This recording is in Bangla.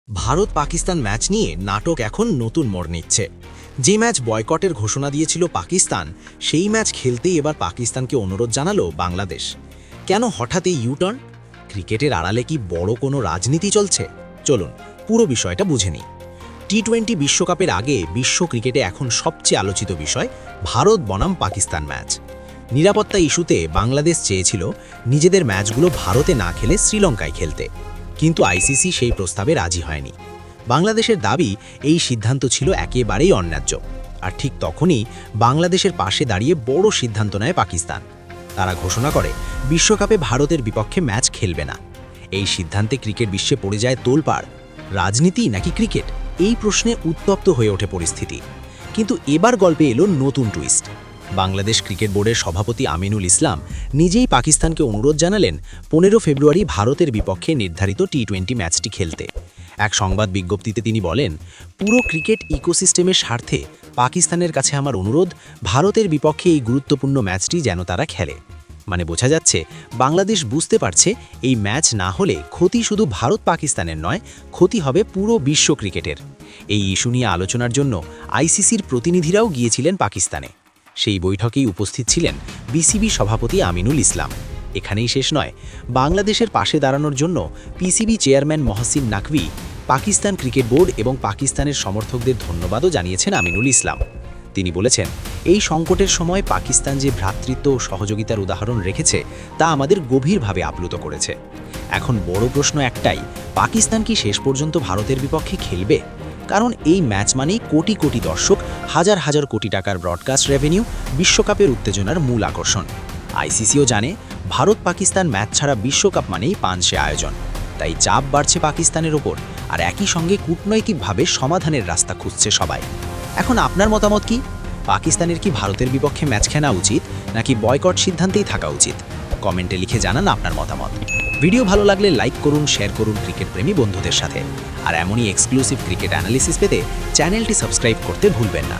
ভারত পাকিস্তান ম্যাচ নিয়ে নাটক এখন নতুন মোড় নিচ্ছে। যে ম্যাচ বয়কটের ঘোষণা দিয়েছিল পাকিস্তান, সেই ম্যাচ খেলতেই এবার পাকিস্তানকে অনুরোধ জানালো বাংলাদেশ। কেন হঠাৎ এই ইউটার্ন? ক্রিকেটের আড়ালে কি বড় কোনো রাজনীতি চলছে? চলুন পুরো বিষয়টা বুঝে নিই। টি-20 বিশ্বকাপের আগে বিশ্ব ক্রিকেটে এখন সবচেয়ে আলোচিত বিষয় ভারত বনাম পাকিস্তান ম্যাচ। নিরাপত্তা ইস্যুতে বাংলাদেশ চেয়েছিল নিজেদের ম্যাচগুলো ভারতে না খেলে শ্রীলঙ্কায় খেলতে, কিন্তু আইসিসি সেই প্রস্তাবে রাজি হয়নি। বাংলাদেশের দাবি এই সিদ্ধান্ত ছিল একেবারেই অন্যায্য। আর ঠিক তখনই বাংলাদেশের পাশে দাঁড়িয়ে বড় সিদ্ধান্ত নেয় পাকিস্তান। তারা ঘোষণা করে বিশ্বকাপে ভারতের বিপক্ষে ম্যাচ খেলবে না। এই সিদ্ধান্তে ক্রিকেট বিশ্বে পড়ে যায় তোলপাড়। রাজনীতি নাকি ক্রিকেট, এই প্রশ্নে উত্তপ্ত হয়ে ওঠে পরিস্থিতি। কিন্তু এবার গল্পে এলো নতুন টুইস্ট। বাংলাদেশ ক্রিকেট বোর্ডের সভাপতি আমিনুল ইসলাম নিজেই পাকিস্তানকে অনুরোধ জানালেন 15 ফেব্রুয়ারি ভারতের বিপক্ষে নির্ধারিত টি-20 ম্যাচটি খেলতে। এক সংবাদ বিজ্ঞপ্তিতে তিনি বলেন, পুরো ক্রিকেট ইকোসিস্টেমের স্বার্থে পাকিস্তানের কাছে আমার অনুরোধ, ভারতের বিপক্ষে এই গুরুত্বপূর্ণ ম্যাচটি যেন তারা খেলে। মানে বোঝা যাচ্ছে বাংলাদেশ বুঝতে পারছে এই ম্যাচ না হলে ক্ষতি শুধু ভারত পাকিস্তানের নয়, ক্ষতি হবে পুরো বিশ্ব ক্রিকেটের। এই ইস্যু নিয়ে আলোচনার জন্য আইসিসির প্রতিনিধিরাও গিয়েছিলেন পাকিস্তানে। সেই বৈঠকেই উপস্থিত ছিলেন বিসিবি সভাপতি আমিনুল ইসলাম। এখানেই শেষ নয়, বাংলাদেশের পাশে দাঁড়ানোর জন্য PCB chairman Mohsin Naqvi, Pakistan cricket board এবং পাকিস্তানের সমর্থকদের ধন্যবাদও জানিয়েছেন আমিনুল ইসলাম। তিনি বলেছেন, এই সংকটের সময় পাকিস্তান যে ভ্রাতৃত্ব ও সহযোগিতার উদাহরণ রেখেছে তা আমাদের গভীরভাবে আপ্লুত করেছে। এখন বড় প্রশ্ন একটাই, পাকিস্তান কি শেষ পর্যন্ত ভারতের বিপক্ষে খেলবে? কারণ এই ম্যাচ মানেই কোটি কোটি দর্শক, হাজার হাজার কোটি টাকার ব্রডকাস্ট রেভিনিউ, বিশ্বকাপের উত্তেজনার মূল আকর্ষণ। আইসিসিও জানে ভারত পাকিস্তান ম্যাচ ছাড়া বিশ্বকাপ মানেই পানসে আয়োজন। তাই চাপ বাড়ছে পাকিস্তানের ওপর, আর একই সঙ্গে কূটনৈতিকভাবে সমাধানের রাস্তা খুঁজছে সবাই। এখন আপনার মতামত কি? পাকিস্তানের কি ভারতের বিপক্ষে ম্যাচ খেলা উচিত, নাকি বয়কট সিদ্ধান্তেই থাকা উচিত? কমেন্টে লিখে জানান আপনার মতামত। ভিডিও ভালো লাগলে লাইক করুন, শেয়ার করুন ক্রিকেট প্রেমী বন্ধুদের সাথে। আর এমনই এক্সক্লুসিভ ক্রিকেট অ্যানালিসিস পেতে চ্যানেলটি সাবস্ক্রাইব করতে ভুলবেন না।